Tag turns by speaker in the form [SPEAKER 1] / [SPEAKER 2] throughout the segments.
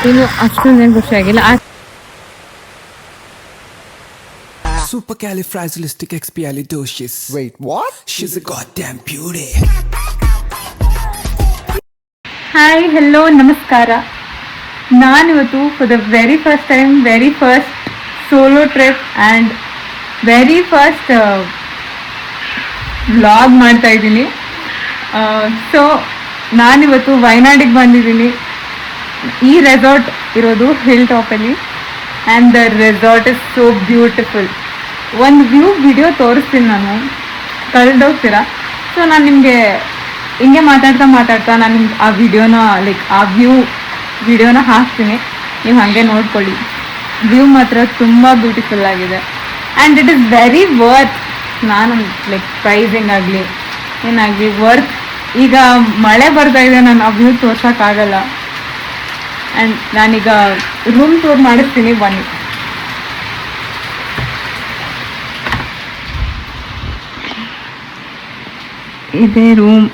[SPEAKER 1] ಇನ್ನು ಅಷ್ಟೊಂದೇನು ಖುಷಿಯಾಗಿಲ್ಲ.
[SPEAKER 2] Supercalifragilisticexpialidocious. Wait, what? She's a goddamn beauty.
[SPEAKER 1] Hi, hello, ನಮಸ್ಕಾರ. ನಾನಿವತ್ತು for the very first solo trip and very first vlog ಮಾಡ್ತಾ ಇದ್ದೀನಿ. ಸೊ ನಾನಿವತ್ತು ವಯನಾಡಿಗೆ ಬಂದಿದ್ದೀನಿ. ಈ ರೆಸಾರ್ಟ್ ಇರೋದು ಹಿಲ್ ಟಾಪಲ್ಲಿ and the resort is so beautiful. ಒಂದು ವಿಡಿಯೋ ತೋರಿಸ್ತೀನಿ, ನಾನು ಕಳೆದೋಗ್ತೀರಾ. ಸೊ ನಾನು ನಿಮಗೆ ಹಿಂಗೆ ಮಾತಾಡ್ತಾ ನಾನು ನಿಮ್ಗೆ ಆ ವಿಡಿಯೋನ ಆ ವಿಡಿಯೋನ ಹಾಕ್ತೀನಿ, ನೀವು ಹಾಗೆ ನೋಡ್ಕೊಳ್ಳಿ. ವ್ಯೂ ಮಾತ್ರ ತುಂಬ ಬ್ಯೂಟಿಫುಲ್ ಆಗಿದೆ and it is very worth. ನಾನು ಪ್ರೈಸಿಂಗ್ ಆಗಲಿ ಏನಾಗಲಿ ವರ್ತ್. ಈಗ ಮಳೆ ಬರ್ತಾ ಇದೆ, ನಾನು ಆ ವ್ಯೂ ತೋರ್ಸೋಕ್ಕಾಗಲ್ಲ. ಆ್ಯಂಡ್ ನಾನೀಗ ರೂಮ್ ಟೂರ್ ಮಾಡಿಸ್ತೀನಿ, ಬನ್ನಿ. ಇದೇ ರೂಮ್.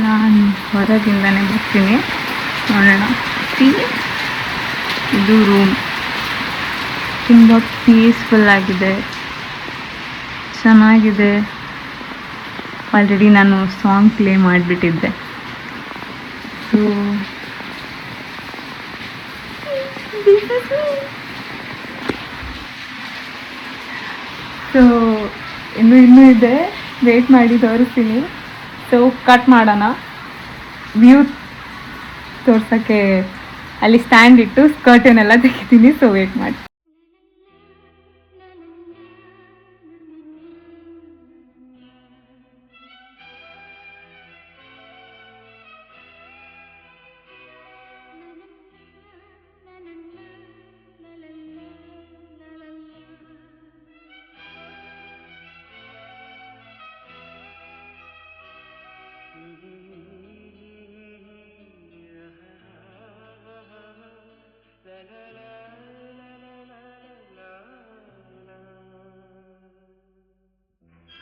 [SPEAKER 1] ನಾನು ಹೊರಗಿಂದನೇ ಬರ್ತೀನಿ, ನೋಡೋಣ. ಇದು ರೂಮ್ ತುಂಬ ಪೀಸ್ಫುಲ್ ಆಗಿದೆ, ಚೆನ್ನಾಗಿದೆ. ಆಲ್ರೆಡಿ ನಾನು ಸಾಂಗ್ ಪ್ಲೇ ಮಾಡಿಬಿಟ್ಟಿದ್ದೆ. ಸೊ ಇನ್ನೂ ಇದೆ, ವೇಟ್ ಮಾಡಿ ತೋರಿಸ್ತೀನಿ. ಸೊ ಕಟ್ ಮಾಡೋಣ. ವ್ಯೂ ತೋರ್ಸೋಕ್ಕೆ ಅಲ್ಲಿ ಸ್ಟ್ಯಾಂಡ್ ಇಟ್ಟು ಸ್ಕರ್ಟನ್ನೆಲ್ಲ ತೆಗಿತೀನಿ. ಸೊ ವೇಟ್ ಮಾಡಿ.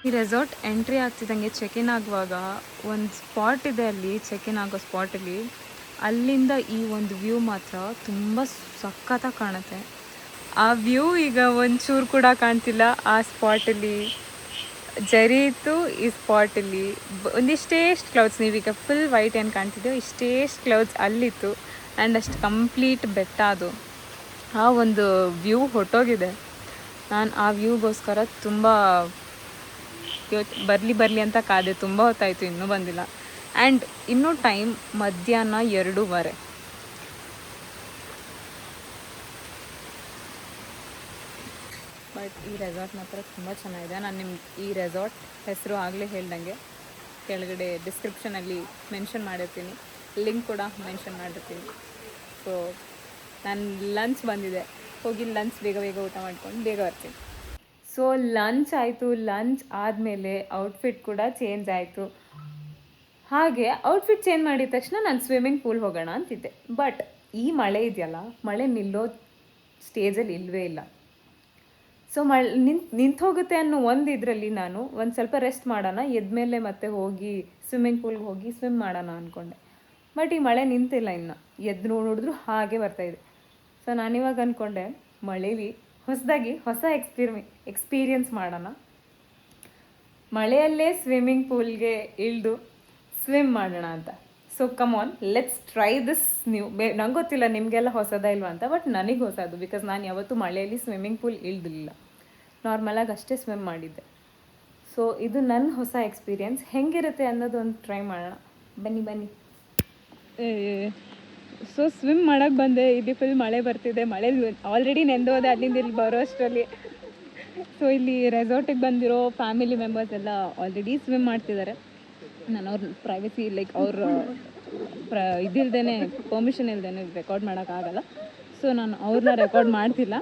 [SPEAKER 1] ಈ ರೆಸಾರ್ಟ್ ಎಂಟ್ರಿ ಆಗ್ತಿದ್ದಂಗೆ ಚೆಕ್ ಇನ್ ಆಗುವಾಗ ಒಂದು ಸ್ಪಾಟ್ ಇದೆ, ಅಲ್ಲಿ ಚೆಕ್ ಇನ್ ಆಗೋ ಸ್ಪಾಟಲ್ಲಿ. ಅಲ್ಲಿಂದ ಈ ಒಂದು ವ್ಯೂ ಮಾತ್ರ ತುಂಬ ಸಖತ್ತಾಗಿ ಕಾಣುತ್ತೆ. ಆ ವ್ಯೂ ಈಗ ಒಂಚೂರು ಕೂಡ ಕಾಣ್ತಿಲ್ಲ ಆ ಸ್ಪಾಟಲ್ಲಿ. ಜರೀತು ಈ ಸ್ಪಾಟಲ್ಲಿ ಒಂದಿಷ್ಟೇಷ್ಟು ಕ್ಲೌಡ್ಸ್, ನೀವೀಗ ಫುಲ್ ವೈಟ್ ಏನು ಕಾಣ್ತಿದ್ದೆಯೋ ಇಷ್ಟೇಷ್ಟು ಕ್ಲೌಡ್ಸ್ ಅಲ್ಲಿತ್ತು. ಆ್ಯಂಡ್ ಅಷ್ಟು ಕಂಪ್ಲೀಟ್ ಬೆಟ್ಟ ಅದು. ಆ ಒಂದು ವ್ಯೂ ಹೊಟ್ಟೋಗಿದೆ. ನಾನು ಆ ವ್ಯೂಗೋಸ್ಕರ ತುಂಬ ಬರಲಿ ಅಂತ ಕಾದೆ. ತುಂಬ ಹೊತ್ತಾಯಿತು, ಇನ್ನೂ ಬಂದಿಲ್ಲ. ಆ್ಯಂಡ್ ಇನ್ನೂ ಟೈಮ್ ಮಧ್ಯಾಹ್ನ 2:15. ಬಟ್ ಈ ರೆಸಾರ್ಟ್ ಮಾತ್ರ ತುಂಬ ಚೆನ್ನಾಗಿದೆ. ನಾನು ನಿಮ್ಗೆ ಈ ರೆಸಾರ್ಟ್ ಹೆಸರು ಆಗಲೇ ಹೇಳ್ದಂಗೆ ಕೆಳಗಡೆ ಡಿಸ್ಕ್ರಿಪ್ಷನಲ್ಲಿ ಮೆನ್ಷನ್ ಮಾಡಿರ್ತೀನಿ, ಲಿಂಕ್ ಕೂಡ ಮೆನ್ಷನ್ ಮಾಡಿರ್ತೀನಿ. ಸೊ ನಾನು ಲಂಚ್ ಬಂದಿದೆ, ಹೋಗಿ ಲಂಚ್ ಬೇಗ ಊಟ ಮಾಡ್ಕೊಂಡು ಬೇಗ ಬರ್ತೀನಿ. ಸೊ ಲಂಚ್ ಆಯಿತು. ಲಂಚ್ ಆದಮೇಲೆ ಔಟ್ಫಿಟ್ ಕೂಡ ಚೇಂಜ್ ಆಯಿತು. ಹಾಗೆ ಔಟ್ಫಿಟ್ ಚೇಂಜ್ ಮಾಡಿದ ತಕ್ಷಣ ನಾನು ಸ್ವಿಮ್ಮಿಂಗ್ ಪೂಲ್ ಹೋಗೋಣ ಅಂತಿದ್ದೆ. ಬಟ್ ಈ ಮಳೆ ಇದೆಯಲ್ಲ, ಮಳೆ ನಿಲ್ಲೋ ಸ್ಟೇಜಲ್ಲಿ ಇಲ್ಲವೇ ಇಲ್ಲ. ಸೊ ನಿಂತು ಹೋಗುತ್ತೆ ಅನ್ನೋ ಒಂದು ಇದರಲ್ಲಿ ನಾನು ಒಂದು ಸ್ವಲ್ಪ ರೆಸ್ಟ್ ಮಾಡೋಣ, ಎದ್ಮೇಲೆ ಮತ್ತೆ ಹೋಗಿ ಸ್ವಿಮ್ಮಿಂಗ್ ಪೂಲ್ಗೆ ಹೋಗಿ ಸ್ವಿಮ್ ಮಾಡೋಣ ಅಂದ್ಕೊಂಡೆ. ಬಟ್ ಈ ಮಳೆ ನಿಂತಿಲ್ಲ, ಇನ್ನು ಎದ್ದು ನೋಡಿದ್ರು ಹಾಗೆ ಬರ್ತಾಯಿದೆ. ಸೊ ನಾನಿವಾಗ ಅಂದ್ಕೊಂಡೆ ಮಳೇಲಿ ಹೊಸದಾಗಿ ಹೊಸ ಎಕ್ಸ್ಪೀರಿಯನ್ಸ್ ಮಾಡೋಣ, ಮಳೆಯಲ್ಲೇ ಸ್ವಿಮ್ಮಿಂಗ್ ಪೂಲ್ಗೆ ಇಳಿದು ಸ್ವಿಮ್ ಮಾಡೋಣ ಅಂತ. So come on, let's try this new. ನಂಗೆ ಗೊತ್ತಿಲ್ಲ ನಿಮಗೆಲ್ಲ ಹೊಸದ ಇಲ್ವಾ ಅಂತ, ಬಟ್ ನನಗೆ ಹೊಸದು. ಬಿಕಾಸ್ ನಾನು ಯಾವತ್ತೂ ಮಳೆಯಲ್ಲಿ ಸ್ವಿಮ್ಮಿಂಗ್ ಪೂಲ್ ಇಳಿದಿಲ್ಲ, ನಾರ್ಮಲಾಗಿ ಅಷ್ಟೇ ಸ್ವಿಮ್ ಮಾಡಿದ್ದೆ. ಸೊ ಇದು ನನ್ನ ಹೊಸ ಎಕ್ಸ್ಪೀರಿಯನ್ಸ್. ಹೆಂಗಿರುತ್ತೆ ಅನ್ನೋದು ಒಂದು ಟ್ರೈ ಮಾಡೋಣ, ಬನ್ನಿ. ಸೊ ಸ್ವಿಮ್ ಮಾಡೋಕ್ಕೆ ಬಂದೆ, ಇಲ್ಲಿ ಫುಲ್ ಮಳೆ ಬರ್ತಿದೆ. ಮಳೇಲಿ ಆಲ್ರೆಡಿ ನೆಂದೋದೆ ಅಲ್ಲಿಂದ ಇಲ್ಲಿ ಬರೋ ಅಷ್ಟರಲ್ಲಿ. ಸೊ ಇಲ್ಲಿ ರೆಸಾರ್ಟಿಗೆ ಬಂದಿರೋ ಫ್ಯಾಮಿಲಿ ಮೆಂಬರ್ಸ್ ಎಲ್ಲ ಆಲ್ರೆಡಿ ಸ್ವಿಮ್ ಮಾಡ್ತಿದ್ದಾರೆ. ನಾನು ಅವ್ರ ಪ್ರೈವಸಿ ಅವ್ರ ಇದಿಲ್ದೇ ಪರ್ಮಿಷನ್ ಇಲ್ದೇ ರೆಕಾರ್ಡ್ ಮಾಡೋಕ್ಕಾಗಲ್ಲ. ಸೊ ನಾನು ಅವ್ರನ್ನ ರೆಕಾರ್ಡ್ ಮಾಡ್ತಿಲ್ಲ.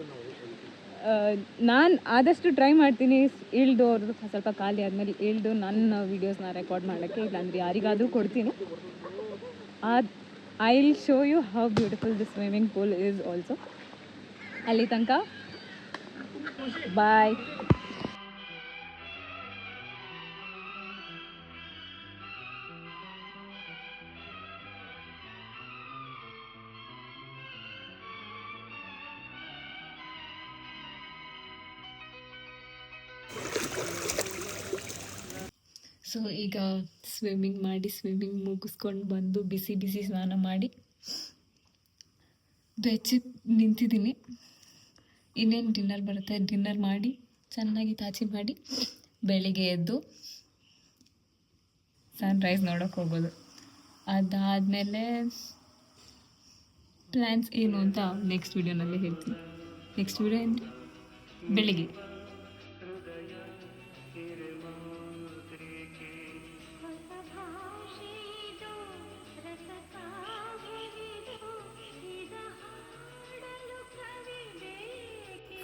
[SPEAKER 1] ನಾನು ಆದಷ್ಟು ಟ್ರೈ ಮಾಡ್ತೀನಿ ಇಳಿದು ಅವ್ರದ್ದು ಸ್ವಲ್ಪ ಖಾಲಿ ಆದಮೇಲೆ ಇಳಿದು ನನ್ನ ವೀಡಿಯೋಸ್ನ ರೆಕಾರ್ಡ್ ಮಾಡೋಕ್ಕೆ. ಇಲ್ಲಾಂದರೆ ಯಾರಿಗಾದರೂ ಕೊಡ್ತೀನಿ. I'll show you how beautiful the swimming pool is also. ಅಲ್ಲಿ ತನಕ ಬಾಯ್. ಸೊ ಈಗ ಸ್ವಿಮ್ಮಿಂಗ್ ಮುಗಿಸ್ಕೊಂಡು ಬಂದು ಬಿಸಿ ಬಿಸಿ ಸ್ನಾನ ಮಾಡಿ ಬೆಚ್ಚಗೆ ನಿಂತಿದ್ದೀನಿ. ಇನ್ನೇನು ಡಿನ್ನರ್ ಬರುತ್ತೆ, ಡಿನ್ನರ್ ಮಾಡಿ ಚೆನ್ನಾಗಿ ತಾಚಿ ಮಾಡಿ ಬೆಳಿಗ್ಗೆ ಎದ್ದು ಸನ್ರೈಸ್ ನೋಡೋಕೆ ಹೋಗೋದು. ಅದಾದಮೇಲೆ ಪ್ಲ್ಯಾನ್ಸ್ ಏನು ಅಂತ ನೆಕ್ಸ್ಟ್ ವೀಡಿಯೋನಲ್ಲಿ ಹೇಳ್ತೀನಿ. ನೆಕ್ಸ್ಟ್ ವೀಡಿಯೋ ಏನು ಬೆಳಿಗ್ಗೆ.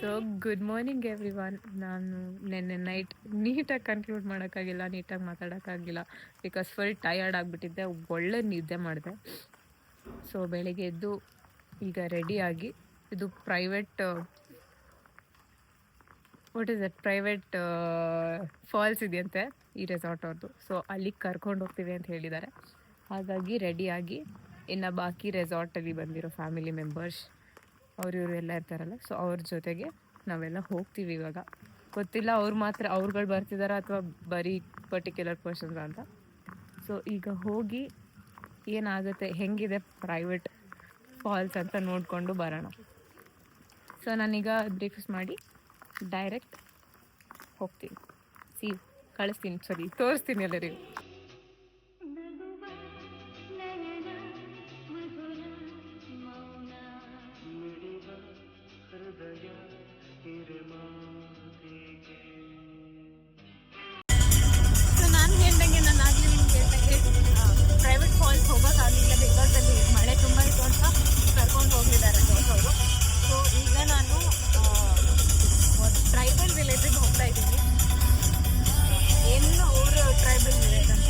[SPEAKER 1] So good morning every one. ನಾನು ನೆನ್ನೆ ನೈಟ್ ನೀಟಾಗಿ ಕನ್ಕ್ಲೂಡ್ ಮಾಡೋಕ್ಕಾಗಿಲ್ಲ, ನೀಟಾಗಿ ಮಾತಾಡೋಕ್ಕಾಗಿಲ್ಲ, ಬಿಕಾಸ್ ಫುಲ್ ಟಯರ್ಡ್ ಆಗಿಬಿಟ್ಟಿದ್ದೆ. ಒಳ್ಳೆ ನಿದ್ದೆ ಮಾಡಿದೆ. ಸೊ ಬೆಳಿಗ್ಗೆ ಎದ್ದು ಈಗ ರೆಡಿಯಾಗಿ, ಇದು ಪ್ರೈವೇಟ್ ಫಾಲ್ಸ್ ಇದೆಯಂತೆ ಈ ರೆಸಾರ್ಟ್ ಅವ್ರದ್ದು. ಸೊ ಅಲ್ಲಿಗೆ ಕರ್ಕೊಂಡು ಹೋಗ್ತೀವಿ ಅಂತ ಹೇಳಿದ್ದಾರೆ. ಹಾಗಾಗಿ ರೆಡಿಯಾಗಿ ಇನ್ನು ಬಾಕಿ ರೆಸಾರ್ಟಲ್ಲಿ ಬಂದಿರೋ ಫ್ಯಾಮಿಲಿ ಮೆಂಬರ್ಸ್ ಇವರು ಎಲ್ಲ ಇರ್ತಾರಲ್ಲ, ಸೊ ಅವ್ರ ಜೊತೆಗೆ ನಾವೆಲ್ಲ ಹೋಗ್ತೀವಿ. ಇವಾಗ ಗೊತ್ತಿಲ್ಲ ಅವ್ರುಗಳು ಬರ್ತಿದಾರ ಅಥವಾ ಬರೀ ಪರ್ಟಿಕ್ಯುಲರ್ ಪರ್ಸನ್ಸ್ ಅಂತ. ಸೊ ಈಗ ಹೋಗಿ ಏನಾಗುತ್ತೆ, ಹೆಂಗಿದೆ ಪ್ರೈವೇಟ್ ಫಾಲ್ಸ್ ಅಂತ ನೋಡಿಕೊಂಡು ಬರೋಣ. ಸೊ ನಾನೀಗ ಬ್ರೇಕ್ಫಾಸ್ಟ್ ಮಾಡಿ ಡೈರೆಕ್ಟ್ ಹೋಗ್ತೀನಿ. ತೋರಿಸ್ತೀನಿ ಎಲ್ಲರಿಗೂ. ಪ್ರೈವೇಟ್ ಫಾಲ್ಸ್ ಹೋಗೋಕ್ಕಾಗಲಿಲ್ಲ, ಬಿಕಾಸಲ್ಲಿ ಮಳೆ ತುಂಬ ಇತ್ತು ಅಂತ ಕರ್ಕೊಂಡು ಹೋಗಿದ್ದಾರೆ ಅವರು. ಸೊ ಈಗ ನಾನು ಟ್ರೈಬಲ್ ವಿಲೇಜಿಗೆ ಹೋಗ್ತಾ ಇದ್ದೀನಿ. ಏನು ಅವರು ಟ್ರೈಬಲ್ ವಿಲೇಜ್ ಅಂತ.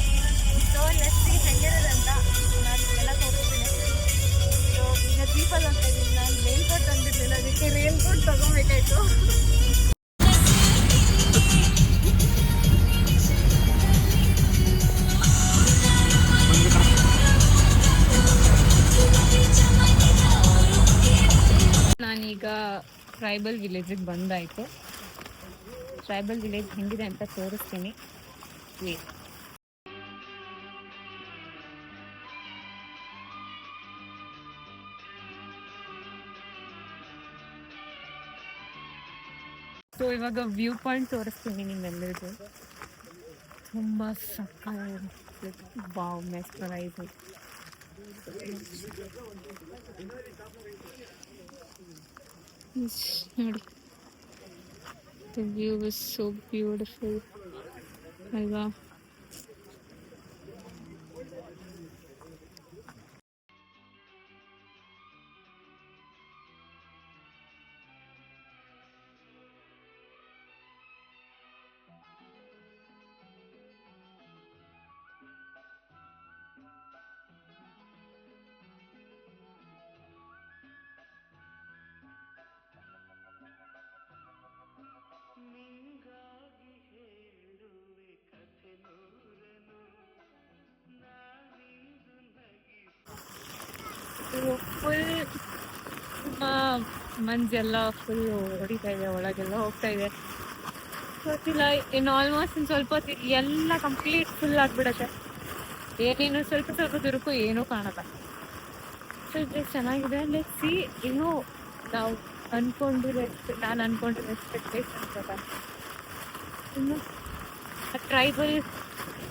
[SPEAKER 1] ಸೊ ಲೆಟ್ಸ್ ಹೆಂಗಿರೋದು ಅಂತ ನಾನು ಎಲ್ಲ ತೋರಿಸ್ತೀನಿ. ಸೊ ಈಗ ಜೀಪಲ್ಲಿ ಹೋಗ್ತಾ ಇದ್ದೀನಿ. ನಾನು ರೈಲ್ ಕೋಟ್ ತಂದಿರಲಿಲ್ಲ, ಅದಕ್ಕೆ ರೈಲ್ ಕೋಟ್ ತೊಗೊಬೇಕಾಯ್ತು. ನಾನೀಗ ಟ್ರೈಬಲ್ ವಿಲೇಜಿಗೆ ಬಂದಾಯಿತು. ಟ್ರೈಬಲ್ ವಿಲೇಜ್ ಹೆಂಗಿದೆ ಅಂತ ತೋರಿಸ್ತೀನಿ. ಸೊ ಇವಾಗ ವ್ಯೂ ಪಾಯಿಂಟ್ ತೋರಿಸ್ತೀನಿ ನಿಮ್ಮೆಲ್ಲರಿಗೂ. ತುಂಬ ಸಕ್ಕತ್ತಾಗಿದೆ. Wow, mesmerise. ನೋಡಿ, the view is so beautiful ಅಲ್ವಾ? ಫುಲ್ ಮಂಜೆಲ್ಲ ಫುಲ್ ಹೊಡಿತಾ ಇದೆ, ಒಳಗೆಲ್ಲ ಹೋಗ್ತಾ ಇದೆ. ಗೊತ್ತಿಲ್ಲ, ಇನ್ನು ಆಲ್ಮೋಸ್ಟ್ ಇನ್ನು ಸ್ವಲ್ಪ ಹೊತ್ತು ಎಲ್ಲ ಕಂಪ್ಲೀಟ್ ಫುಲ್ ಆಗಿಬಿಡತ್ತೆ. ಏನೇನು ಸ್ವಲ್ಪ ದೂರಕ್ಕೂ ಏನೂ ಕಾಣಲ್ಲ. ಸೊ ಇದು ಚೆನ್ನಾಗಿದೆ. Let's see. ಇನ್ನೂ ನಾವು ನಾನು ಅನ್ಕೊಂಡಿರೋ ಎಕ್ಸ್ಪೆಕ್ಟೇಷನ್ಸ್ ಅಲ್ಲ. ಇನ್ನು ಟ್ರೈಬಲ್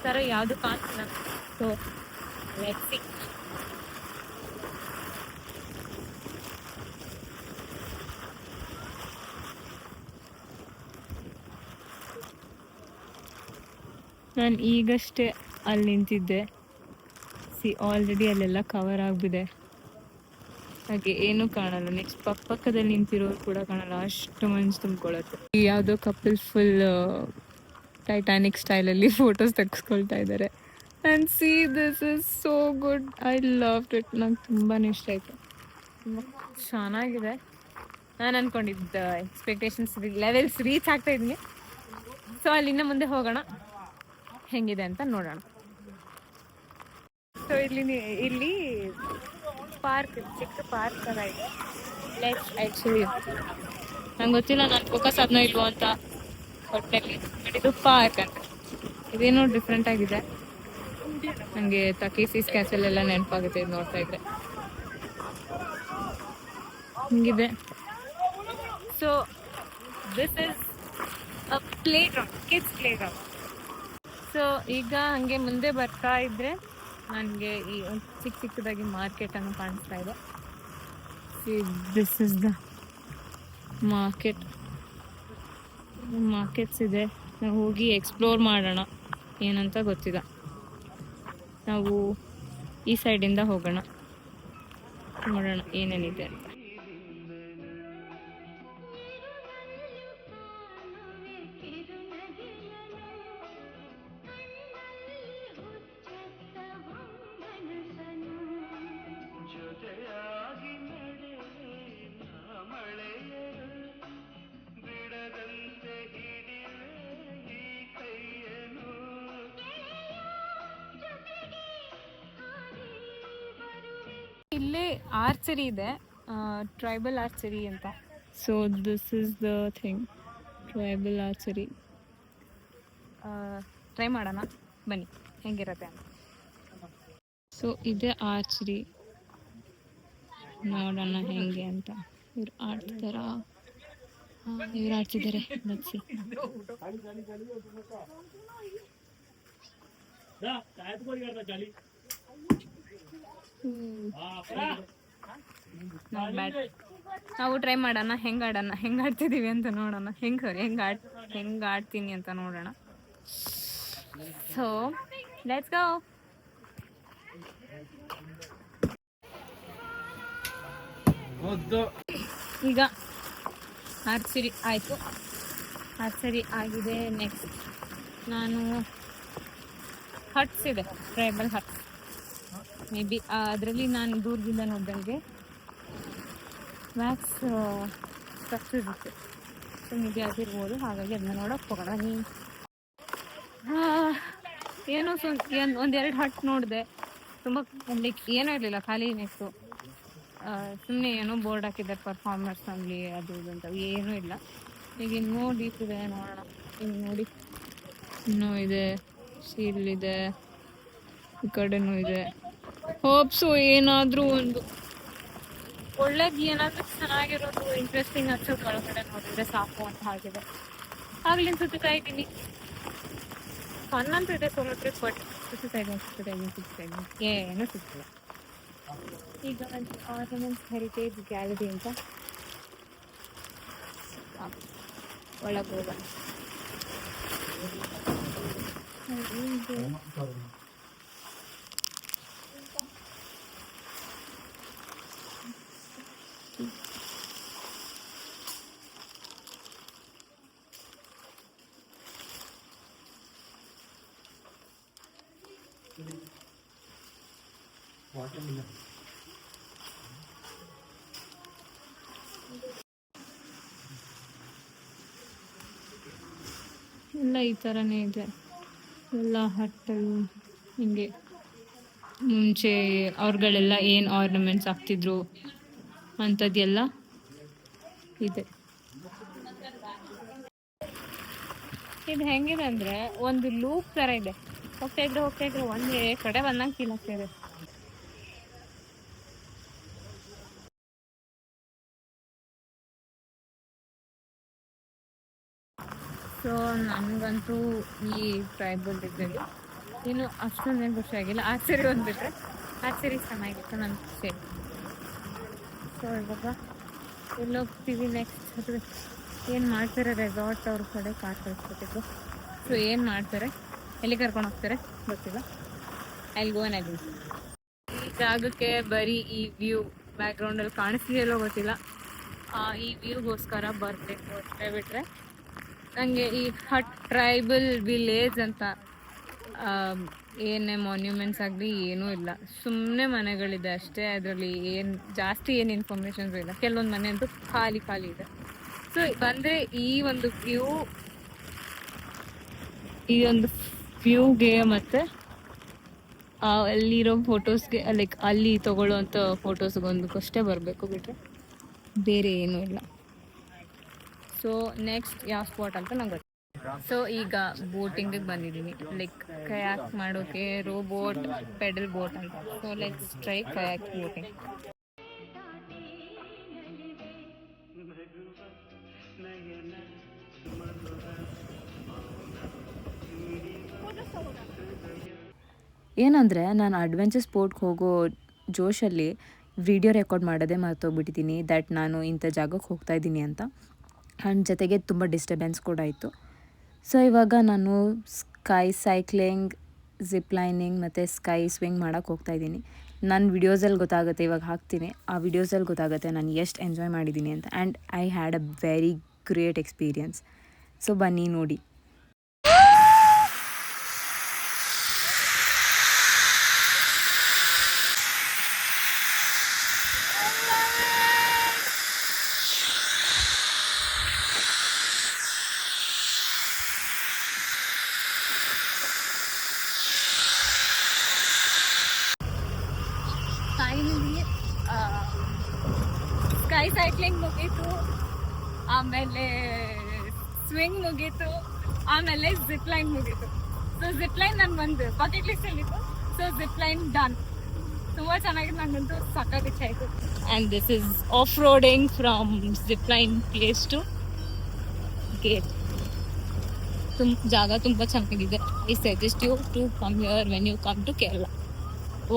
[SPEAKER 1] ಥರ ಯಾವುದು ಕಾಣ್ತಿಲ್ಲ. So let's see. ನಾನು ಈಗಷ್ಟೇ ಅಲ್ಲಿ ನಿಂತಿದ್ದೆ. ಆಲ್ರೆಡಿ ಅಲ್ಲೆಲ್ಲ ಕವರ್ ಆಗಿಬಿದೆ, ಹಾಗೆ ಏನೂ ಕಾಣಲ್ಲ. ನೆಕ್ಸ್ಟ್ ಪಕ್ಕದಲ್ಲಿ ನಿಂತಿರೋರು ಕೂಡ ಕಾಣಲ್ಲ, ಅಷ್ಟು ಮಂಜು ತುಂಬ್ಕೊಳ್ಳುತ್ತೆ. ಯಾವುದೋ ಕಪಲ್ ಫುಲ್ ಟೈಟಾನಿಕ್ ಸ್ಟೈಲಲ್ಲಿ ಫೋಟೋಸ್ ತೆಗೆಸ್ಕೊಳ್ತಾ ಇದ್ದಾರೆ. And C, this is so good. I love it. ನಂಗೆ ತುಂಬಾ ಇಷ್ಟ ಆಯಿತು. ತುಂಬ ಚೆನ್ನಾಗಿದೆ. ನಾನು ಅಂದ್ಕೊಂಡಿದ್ದ ಎಕ್ಸ್ಪೆಕ್ಟೇಷನ್ಸ್ ಲೆವೆಲ್ಸ್ ರೀಚ್ ಆಗ್ತಾ ಇದ್ದೀನಿ. ಸೊ ಅಲ್ಲಿಂದ ಮುಂದೆ ಹೋಗೋಣ, ಹೆಂಗಿದೆ ಅಂತ ನೋಡೋಣ. ಸೊ ಇಲ್ಲಿ ಪಾರ್ಕ್, ಚಿಕ್ಕ ಪಾರ್ಕ್ ಥರ ಇದೆ. ಲೆಟ್ಸ್ ಆ್ಯಕ್ಚುಲಿ ನಂಗೆ ಗೊತ್ತಿಲ್ಲ ನಾನು ಫೋಕಸ್ ಅದನ್ನ ಇಲ್ವೋ ಅಂತ. ಒಟ್ಟಿನಲ್ಲಿ ಬಟ್ ಇದು ಪಾರ್ಕ್ ಅಂತ. ಇದೇನೋ ಡಿಫ್ರೆಂಟ್ ಆಗಿದೆ. ನನಗೆ ತಕೇಸಿಸ್ ಕ್ಯಾಸಲ್ ಎಲ್ಲ ನೆನಪಾಗುತ್ತೆ ಇದು ನೋಡ್ತಾ ಇದ್ರೆ. ಹಿಂಗಿದೆ. So this is a play ground, kids play ground. So ಈಗ ಹಂಗೆ ಮುಂದೆ ಬರ್ತಾ ಇದ್ರೆ ನನಗೆ ಈ ಚಿಕ್ಕ ಚಿಕ್ಕದಾಗಿ ಮಾರ್ಕೆಟ್ ಅನ್ನು ಕಾಣಿಸ್ತಾ ಇದೆ. ದಿಸ್ ಇಸ್ ದ ಮಾರ್ಕೆಟ್ಸ್ ಇದೆ. ನಾವು ಹೋಗಿ ಎಕ್ಸ್ಪ್ಲೋರ್ ಮಾಡೋಣ, ಏನಂತ ಗೊತ್ತಿಲ್ಲ. ನಾವು ಈ ಸೈಡಿಂದ ಹೋಗೋಣ, ನೋಡೋಣ ಏನೇನಿದೆ ಅಂತ. ಇಲ್ಲೇ ಆರ್ಚರಿ ಇದೆ, ಟ್ರೈಬಲ್ ಆರ್ಚರಿ ಅಂತ. So this is the thing, tribal archery. Try ಮಾಡೋಣ ಬನ್ನಿ ಹೆಂಗಿರತ್ತೆ ಅಂತ. ಸೊ ಇದೆ ಆರ್ಚರಿ, ನೋಡೋಣ ಹೆಂಗೆ ಅಂತ. ಇವ್ರು ಆಡ್ತಿದಾರ, ಇವ್ರು ಆಡ್ತಿದ್ದಾರೆ. ಲಟ್ಸಿ ನಾವು ಟ್ರೈ ಮಾಡೋಣ, ಹೆಂಗೆ ಆಡ್ತಿದ್ದೀವಿ ಅಂತ ನೋಡೋಣ. ಹೆಂಗೆ ಆಡ್ತೀನಿ ಅಂತ ನೋಡೋಣ. So let's go. ಈಗ ಆರ್ಚರಿ ಆಯಿತು, ಆರ್ಚರಿ ಆಗಿದೆ. ನೆಕ್ಸ್ಟ್ ನಾನು ಹಟ್ಸ್ ಇದೆ, ಟ್ರೈಬಲ್ ಹಟ್ಸ್. ಮೇ ಬಿ ಅದರಲ್ಲಿ ನಾನು ದೂರದಿಂದ ನೋಡ್ದಂಗೆ ವ್ಯಾಕ್ಸ್ ಸ್ಟ್ರಕ್ಚರ್ ಇರುತ್ತೆ. ಸೊ ಮೇ ಬಿ ಅದಿರ್ಬೋದು, ಹಾಗಾಗಿ ಅದನ್ನ ನೋಡೋಕೆ ಹೋಗೋಣ. ಏನೋ ಒಂದೆರಡು ಹಟ್ ನೋಡಿದೆ, ತುಂಬ ಲೈಕ್ ಏನೂ ಇರಲಿಲ್ಲ, ಖಾಲಿ ನೆಕ್ಸ್ಟು ಸುಮ್ಮನೆ ಏನೋ ಬೋರ್ಡ್ ಹಾಕಿದ್ದಾರೆ ಪರ್ಫಾರ್ಮರ್ಸ್ ಅಲ್ಲಿ ಅದು ಇದು ಅಂತ, ಏನೂ ಇಲ್ಲ. ಈಗ ಇನ್ನೂ ಡೀಪ್ ಇದೆ, ನೋಡೋಣ. ಇನ್ನು ನೋಡಿ, ಇನ್ನೂ ಇದೆ, ಶೀಲ್ ಇದೆ, ಈ ಕಡೆನೂ ಇದೆ. ಹೋಪ್ಸು ಏನಾದರೂ ಒಂದು ಒಳ್ಳೇದು, ಏನಾದರೂ ಚೆನ್ನಾಗಿರೋದು ಇಂಟ್ರೆಸ್ಟಿಂಗ್ ಅನ್ಸೋದು ಒಳಗಡೆ ನೋಡಿದ್ರೆ ಸಾಕು ಅಂತ ಆಗಿದೆ. ಆಗ್ಲಿನ ಸುತ್ತಾ ಇದ್ದೀನಿ, ಫನ್ ಅಂತ ಇದೆ ಸೋಲೋ ಟ್ರಿಪ್, ಬಟ್ ಸುತ್ತಾ ಇದ್ದೀನಿ ಏನೂ ಸಿಗ್ತಿಲ್ಲ. ಈಗ ಒಂದು ಆರ್ನಮೆಂಟ್ಸ್ ಹೆರಿಟೇಜ್ ಗ್ಯಾಲರಿ ಅಂತ ಒಳಗೆ ಹೋಗೋಣ. ಎಲ್ಲ ಈ ಥರನೇ ಇದೆ, ಎಲ್ಲ ಹಟ್ಟಲು ಹಿಂಗೆ. ಮುಂಚೆ ಅವ್ರುಗಳೆಲ್ಲ ಏನು ಆರ್ನಮೆಂಟ್ಸ್ ಹಾಕ್ತಿದ್ರು ಅಂಥದ್ದೆಲ್ಲ ಇದೆ. ಇದು ಹೆಂಗಿದೆ ಅಂದರೆ ಒಂದು ಲೂಪ್ ಥರ ಇದೆ, ಹೋಗ್ತಾ ಇದ್ರೆ ಒಂದೇ ಕಡೆ ಬಂದಂಗೆ ಫೀಲ್ ಆಗ್ತಾ ಇದೆ. ಸೊ ನನಗಂತೂ ಈ ಟ್ರೈಬಲ್ ಇದರಲ್ಲಿ ಏನು ಅಷ್ಟೊಂದೇನು ಖುಷಿ ಆಗಿಲ್ಲ. ಆರ್ಚರಿ ಒಂದು ಬಿಟ್ಟರೆ ಆರ್ಚರಿ ಚೆನ್ನಾಗಿತ್ತು ನನ್ನ ಖುಷಿ. ಸೊ ಇವಾಗ ಎಲ್ಲೋಗ್ತೀವಿ ನೆಕ್ಸ್ಟ್, ಅದು ಏನು ಮಾಡ್ತಾರೆ ರೆಸಾರ್ಟ್ ಅವ್ರ ಕಡೆ ಕಾರ್ ಕಳಿಸ್ಕೊಟ್ಟಿದ್ರು. ಸೊ ಏನು ಮಾಡ್ತಾರೆ, ಎಲ್ಲಿ ಕರ್ಕೊಂಡು ಹೋಗ್ತಾರೆ ಗೊತ್ತಿಲ್ಲ. I go and I will. ಈ ಜಾಗಕ್ಕೆ ಬರೀ ಈ ವ್ಯೂ ಬ್ಯಾಕ್ಗ್ರೌಂಡಲ್ಲಿ ಕಾಣಿಸ್ತಿದೆಯಲ್ಲೋ ಗೊತ್ತಿಲ್ಲ, ಈ ವ್ಯೂಗೋಸ್ಕರ ಬರಬೇಕು ಅಷ್ಟೇ. ಬಿಟ್ಟರೆ ನನಗೆ ಈ ಹಟ್ ಟ್ರೈಬಲ್ ವಿಲೇಜ್ ಅಂತ ಏನೇ ಮಾನ್ಯುಮೆಂಟ್ಸ್ ಆಗಲಿ ಏನೂ ಇಲ್ಲ, ಸುಮ್ಮನೆ ಮನೆಗಳಿದೆ ಅಷ್ಟೇ. ಅದರಲ್ಲಿ ಜಾಸ್ತಿ ಏನು ಇನ್ಫಾರ್ಮೇಷನ್ಸು ಇಲ್ಲ. ಕೆಲವೊಂದು ಮನೆ ಅಂತೂ ಖಾಲಿ ಇದೆ. ಸೊ ಬಂದರೆ ಈ ಒಂದು ವ್ಯೂಗೆ ಮತ್ತು ಅಲ್ಲಿರೋ ಫೋಟೋಸ್ಗೆ, ಲೈಕ್ ಅಲ್ಲಿ ತೊಗೊಳ್ಳೋವಂಥ ಫೋಟೋಸ್ಗೊಂದಕ್ಕಷ್ಟೇ ಬರಬೇಕು, ಬಿಟ್ಟರೆ ಬೇರೆ ಏನೂ ಇಲ್ಲ. ಸೊ ನೆಕ್ಸ್ಟ್ ಯಾವ ಸ್ಪಾಟ್ ಅಂತ ನಂಗೆ ಗೊತ್ತಿಲ್ಲ. ಸೊ ಈಗ ಬೋಟಿಂಗಿಗೆ ಬಂದಿದ್ದೀನಿ, ಲೈಕ್ ಕಯಾಕ್ ಮಾಡೋಕೆ ರೋಬೋಟ್ ಪೆಡಲ್ ಬೋಟ್ ಅಂತ. So let's try kayak boating. ಏನಂದರೆ ನಾನು ಅಡ್ವೆಂಚರ್ ಸ್ಪೋರ್ಟ್ಗೆ ಹೋಗೋ ಜೋಶಲ್ಲಿ ವಿಡಿಯೋ ರೆಕಾರ್ಡ್ ಮಾಡೋದೇ ಮರ್ತೋಗ್ಬಿಟ್ಟಿದ್ದೀನಿ ದಟ್ ನಾನು ಇಂಥ ಜಾಗಕ್ಕೆ ಹೋಗ್ತಾ ಇದ್ದೀನಿ ಅಂತ. ಆ್ಯಂಡ್ ಜೊತೆಗೆ ತುಂಬ ಡಿಸ್ಟರ್ಬೆನ್ಸ್ ಕೂಡ ಇತ್ತು. ಸೊ ಇವಾಗ ನಾನು ಸ್ಕೈ ಸೈಕ್ಲಿಂಗ್, ಜಿಪ್ ಲೈನಿಂಗ್ ಮತ್ತು ಸ್ಕೈ ಸ್ವಿಂಗ್ ಮಾಡೋಕ್ಕೆ ಹೋಗ್ತಾಯಿದ್ದೀನಿ. ನನ್ನ ವಿಡಿಯೋಸಲ್ಲಿ ಗೊತ್ತಾಗುತ್ತೆ, ಇವಾಗ ಹಾಕ್ತೀನಿ, ಆ ವಿಡಿಯೋಸಲ್ಲಿ ಗೊತ್ತಾಗುತ್ತೆ ನಾನು ಎಷ್ಟು ಎಂಜಾಯ್ ಮಾಡಿದ್ದೀನಿ ಅಂತ. And I had a very great experience. So ಬನ್ನಿ ನೋಡಿ. ಫೈನಲಿ ಸ್ಕೈ ಸೈಕ್ಲಿಂಗ್ ಮುಗೀತು, ಆಮೇಲೆ ಸ್ವಿಂಗ್ ಮುಗೀತು, ಆಮೇಲೆ ಜಿಪ್ ಲೈನ್ ಮುಗೀತು. ಸೊ ಜಿಪ್ ಲೈನ್ ನನ್ನ ಒಂದು ಬಕೆಟ್ ಲಿಸ್ಟಲ್ಲಿತ್ತು. So zip line done. ತುಂಬ ಚೆನ್ನಾಗಿತ್ತು, ನನಗಂತೂ ಸಖತ್ ಇಷ್ಟ ಆಯಿತು. And this is off roading from zip line place to gate. ಜಾಗ ತುಂಬ ಚೆನ್ನಾಗಿದೆ. I suggest you to come here when you come to Kerala.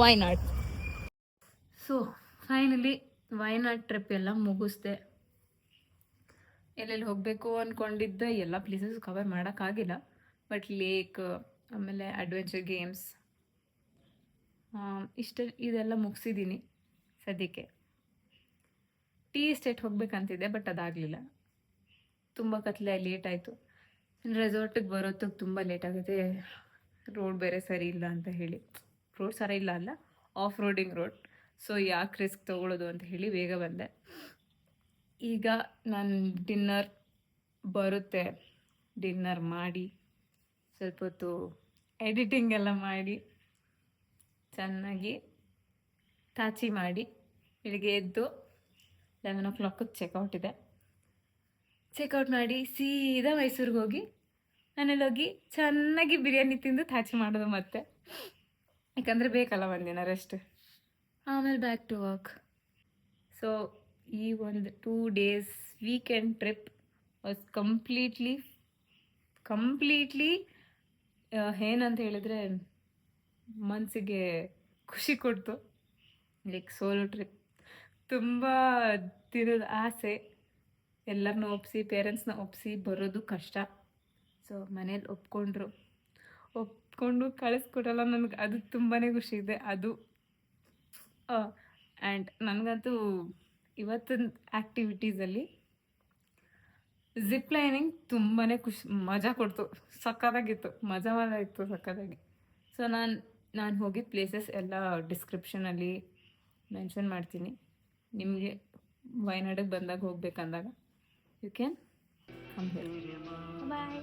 [SPEAKER 1] Wayanad. So finally Wayanad trip ಎಲ್ಲ ಮುಗಿಸ್ದೆ. ಎಲ್ಲೆಲ್ಲಿ ಹೋಗಬೇಕು ಅಂದ್ಕೊಂಡಿದ್ದೆ ಎಲ್ಲ ಪ್ಲೇಸಸ್ ಕವರ್ ಮಾಡೋಕ್ಕಾಗಿಲ್ಲ. ಬಟ್ ಲೇಕ್, ಆಮೇಲೆ ಅಡ್ವೆಂಚರ್ ಗೇಮ್ಸ್, ಇದೆಲ್ಲ ಮುಗಿಸಿದ್ದೀನಿ ಸದ್ಯಕ್ಕೆ. ಟೀ ಎಸ್ಟೇಟ್ ಹೋಗ್ಬೇಕಂತಿದ್ದೆ, ಬಟ್ ಅದಾಗಲಿಲ್ಲ. ತುಂಬ ಕತ್ಲೆ, ಲೇಟ್ ಆಯಿತು. ರೆಸಾರ್ಟಿಗೆ ಬರೋತ್ತಿಗೆ ತುಂಬ ಲೇಟ್ ಆಗುತ್ತೆ, ರೋಡ್ ಬೇರೆ ಸರಿ ಇಲ್ಲ ಅಂತ ಹೇಳಿ. ರೋಡ್ ಸರಿ ಇಲ್ಲ ಅಲ್ಲ, ಆಫ್ ರೋಡಿಂಗ್ ರೋಡ್. ಸೊ ಯಾಕೆ ರಿಸ್ಕ್ ತೊಗೊಳ್ಳೋದು ಅಂತ ಹೇಳಿ ಬೇಗ ಬಂದೆ. ಈಗ ನಾನು ಡಿನ್ನರ್ ಬರುತ್ತೆ, ಡಿನ್ನರ್ ಮಾಡಿ ಸ್ವಲ್ಪ ಹೊತ್ತು ಎಡಿಟಿಂಗ್ ಎಲ್ಲ ಮಾಡಿ ಚೆನ್ನಾಗಿ ತಾಚಿ ಮಾಡಿ ಬೆಳಿಗ್ಗೆ ಎದ್ದು 11 o'clock ಚೆಕ್ಔಟ್ ಇದೆ. ಚೆಕ್ಔಟ್ ಮಾಡಿ ಸೀದಾ ಮೈಸೂರಿಗೆ ಹೋಗಿ ಮನೇಲಿ ಹೋಗಿ ಚೆನ್ನಾಗಿ ಬಿರಿಯಾನಿ ತಿಂದು ತಾಚಿ ಮಾಡೋದು ಮತ್ತೆ, ಯಾಕಂದರೆ ಬೇಕಲ್ಲ ಒಂದಿನ ರೆಸ್ಟ್. ಆಮೇಲೆ ಬ್ಯಾಕ್ ಟು ವರ್ಕ್. ಸೊ ಈ ಒಂದು 2 days weekend trip was completely ಏನಂತ ಹೇಳಿದ್ರೆ ಮನಸ್ಸಿಗೆ ಖುಷಿ ಕೊಡ್ತು. Like solo trip. ತುಂಬ ದಿನದ ಆಸೆ, ಎಲ್ಲರನ್ನೂ ಒಪ್ಪಿಸಿ, ಪೇರೆಂಟ್ಸ್ನ ಒಪ್ಪಿಸಿ ಬರೋದು ಕಷ್ಟ. ಸೊ ಮನೇಲಿ ಒಪ್ಕೊಂಡು ಕಳಿಸ್ಕೊಡಲ್ಲ ನನಗೆ, ಅದು ತುಂಬಾ ಖುಷಿ ಇದೆ. ಅದು ಆ್ಯಂಡ್ ನನಗಂತೂ ಇವತ್ತಿನ ಆ್ಯಕ್ಟಿವಿಟೀಸಲ್ಲಿ ಜಿಪ್ ಲೈನಿಂಗ್ ತುಂಬಾ ಮಜಾ ಕೊಡ್ತು, ಸಕ್ಕತ್ತಾಗಿತ್ತು, ಮಜಾ ಇತ್ತು ಸಕ್ಕತ್ತಾಗಿ. ಸೊ ನಾನು ಹೋಗಿದ್ದ ಪ್ಲೇಸಸ್ ಎಲ್ಲ ಡಿಸ್ಕ್ರಿಪ್ಷನಲ್ಲಿ ಮೆನ್ಷನ್ ಮಾಡ್ತೀನಿ. ನಿಮಗೆ ವಯನಾಡಿಗೆ ಬಂದಾಗ ಹೋಗ್ಬೇಕಂದಾಗ you can come here. Bye.